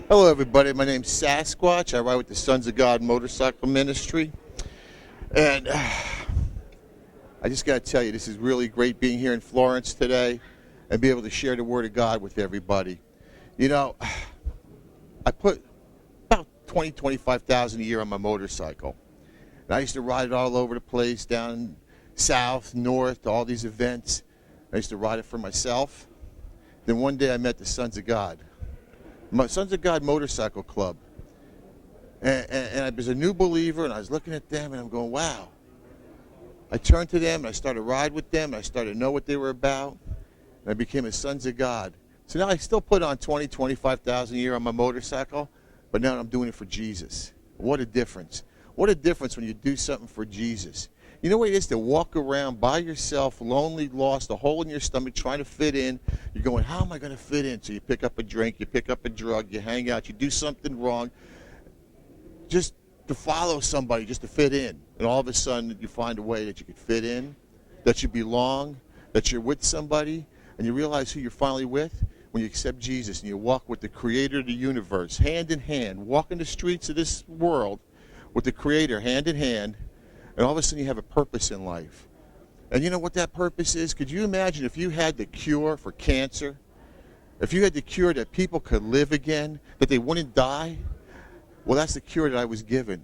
Hello, everybody. My name's Sasquatch. I ride with the Sons of God Motorcycle Ministry. And I just got to tell you, this is really great being here in Florence today and be able to share the Word of God with everybody. You know, I put about 25,000 a year on my motorcycle. And I used to ride it all over the place, down south, north, to all these events. I used to ride it for myself. Then one day I met the Sons of God. My Sons of God Motorcycle Club. And I was a new believer, and I was looking at them, and I'm going, wow. I turned to them, and I started to ride with them, and I started to know what they were about, and I became a Sons of God. So now I still put on 25,000 a year on my motorcycle, but now I'm doing it for Jesus. What a difference. What a difference when you do something for Jesus. You know what it is to walk around by yourself, lonely, lost, a hole in your stomach, trying to fit in. You're going, how am I going to fit in? So you pick up a drink, you pick up a drug, you hang out, you do something wrong, just to follow somebody, just to fit in. And all of a sudden you find a way that you could fit in, that you belong, that you're with somebody, and you realize who you're finally with when you accept Jesus and you walk with the Creator of the universe, hand in hand, walking the streets of this world with the Creator, hand in hand. And all of a sudden you have a purpose in life. And you know what that purpose is? Could you imagine if you had the cure for cancer? If you had the cure that people could live again, that they wouldn't die? Well, that's the cure that I was given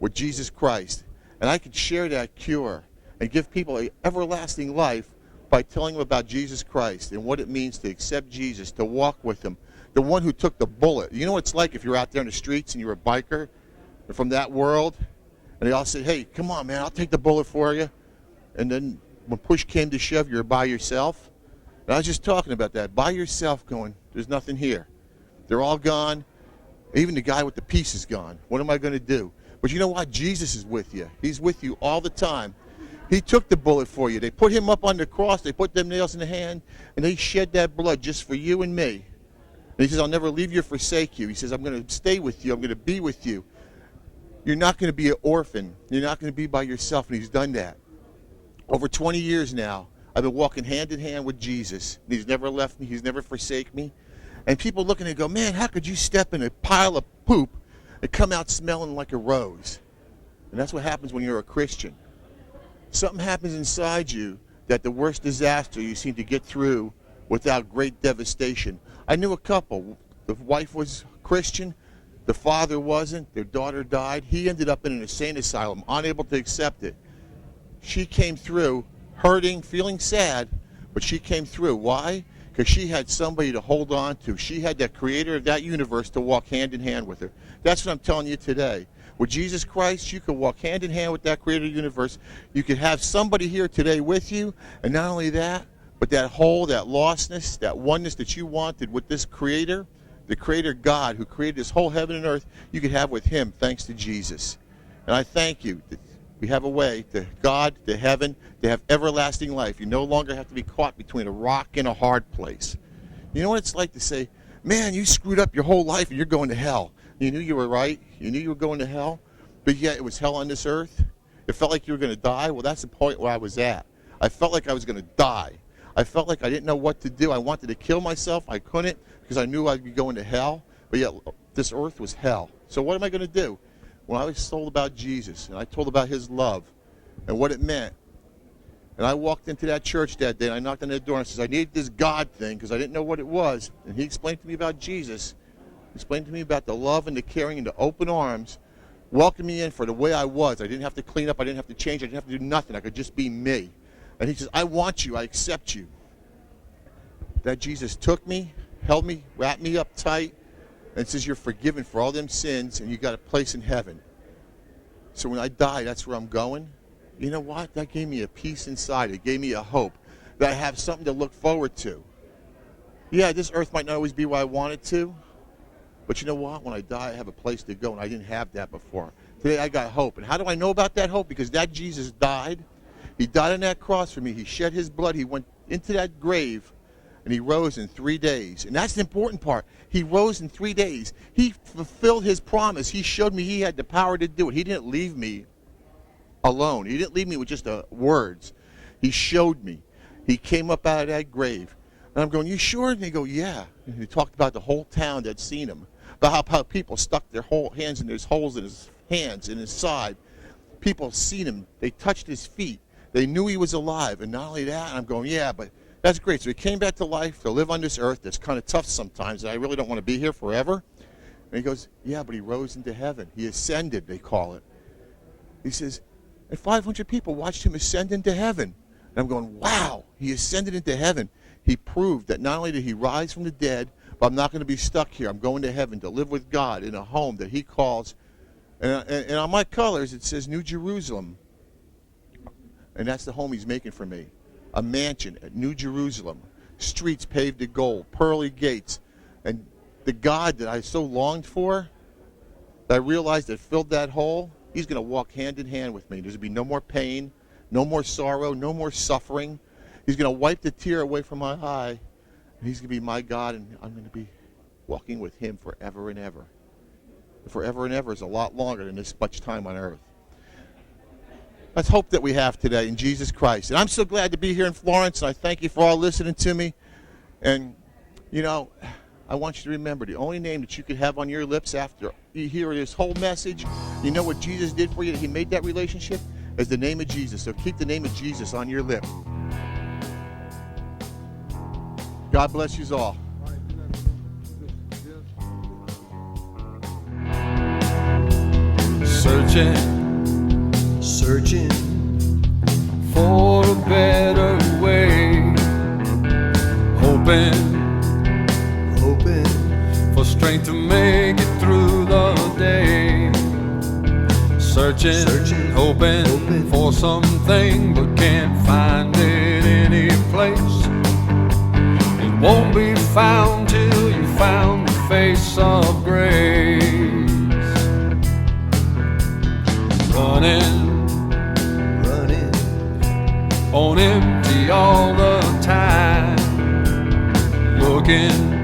with Jesus Christ. And I could share that cure and give people an everlasting life by telling them about Jesus Christ and what it means to accept Jesus, to walk with Him, the one who took the bullet. You know what it's like if you're out there in the streets and you're a biker from that world? And they all say, hey, come on, man, I'll take the bullet for you. And then when push came to shove, you're by yourself. And I was just talking about that. By yourself going, there's nothing here. They're all gone. Even the guy with the piece is gone. What am I going to do? But you know what? Jesus is with you. He's with you all the time. He took the bullet for you. They put Him up on the cross. They put them nails in the hand. And they shed that blood just for you and me. And He says, I'll never leave you or forsake you. He says, I'm going to stay with you. I'm going to be with you. You're not going to be an orphan. You're not going to be by yourself, and He's done that. Over 20 years now, I've been walking hand in hand with Jesus. And He's never left me. He's never forsaken me. And people looking and go, man, how could you step in a pile of poop and come out smelling like a rose? And that's what happens when you're a Christian. Something happens inside you that the worst disaster you seem to get through without great devastation. I knew a couple. The wife was Christian. The father wasn't. Their daughter died. He ended up in an insane asylum, unable to accept it. She came through, hurting, feeling sad, but she came through. Why? Because she had somebody to hold on to. She had that Creator of that universe to walk hand in hand with her. That's what I'm telling you today. With Jesus Christ, you can walk hand in hand with that Creator of the universe. You can have somebody here today with you, and not only that, but that whole, that lostness, that oneness that you wanted with this Creator, the Creator God who created this whole heaven and earth, you could have with Him thanks to Jesus. And I thank you that we have a way to God, to heaven, to have everlasting life. You no longer have to be caught between a rock and a hard place. You know what it's like to say, man, you screwed up your whole life and you're going to hell. You knew you were right. You knew you were going to hell, but yet it was hell on this earth. It felt like you were going to die. Well, that's the point where I was at. I felt like I was going to die. I felt like I didn't know what to do. I wanted to kill myself. I couldn't because I knew I'd be going to hell. But yet this earth was hell. So what am I going to do? Well, I was told about Jesus, and I told about His love and what it meant. And I walked into that church that day, and I knocked on that door, and I said, I need this God thing because I didn't know what it was. And He explained to me about Jesus. He explained to me about the love and the caring and the open arms, welcomed me in for the way I was. I didn't have to clean up. I didn't have to change. I didn't have to do nothing. I could just be me. And He says, I want you. I accept you. That Jesus took me, held me, wrapped me up tight, and says you're forgiven for all them sins, and you got a place in heaven. So when I die, that's where I'm going. You know what? That gave me a peace inside. It gave me a hope that I have something to look forward to. Yeah, this earth might not always be where I want it to, but you know what? When I die, I have a place to go, and I didn't have that before. Today, I got hope. And how do I know about that hope? Because that Jesus died. He died on that cross for me. He shed His blood. He went into that grave, and He rose in 3 days. And that's the important part. He rose in 3 days. He fulfilled His promise. He showed me He had the power to do it. He didn't leave me alone. He didn't leave me with just words. He showed me. He came up out of that grave. And I'm going, you sure? And they go, yeah. And he talked about the whole town that's seen Him. about how people stuck their whole hands in his holes in his hands, in his side. People seen him. They touched his feet. They knew he was alive. And not only that, I'm going, yeah, but that's great. So he came back to life to live on this earth that's kind of tough sometimes, and I really don't want to be here forever. And he goes, yeah, but he rose into heaven. He ascended, they call it. He says, and 500 people watched him ascend into heaven. And I'm going, wow, he ascended into heaven. He proved that not only did he rise from the dead, but I'm not going to be stuck here. I'm going to heaven to live with God in a home that he calls. And on my colors, it says New Jerusalem. And that's the home he's making for me. A mansion at New Jerusalem. Streets paved with gold, pearly gates. And the God that I so longed for, that I realized that filled that hole, he's going to walk hand in hand with me. There's going to be no more pain, no more sorrow, no more suffering. He's going to wipe the tear away from my eye. And he's going to be my God, and I'm going to be walking with him forever and ever. Forever and ever is a lot longer than this much time on earth. That's hope that we have today in Jesus Christ. And I'm so glad to be here in Florence, and I thank you for all listening to me. And, you know, I want you to remember the only name that you could have on your lips after you hear this whole message, you know what Jesus did for you, that he made that relationship, is the name of Jesus. So keep the name of Jesus on your lips. God bless you all. Searching for a better way, hoping for strength to make it through the day. Searching, hoping for something, but can't find it any place. It won't be found till you found the face of grace. Running on empty all the time, looking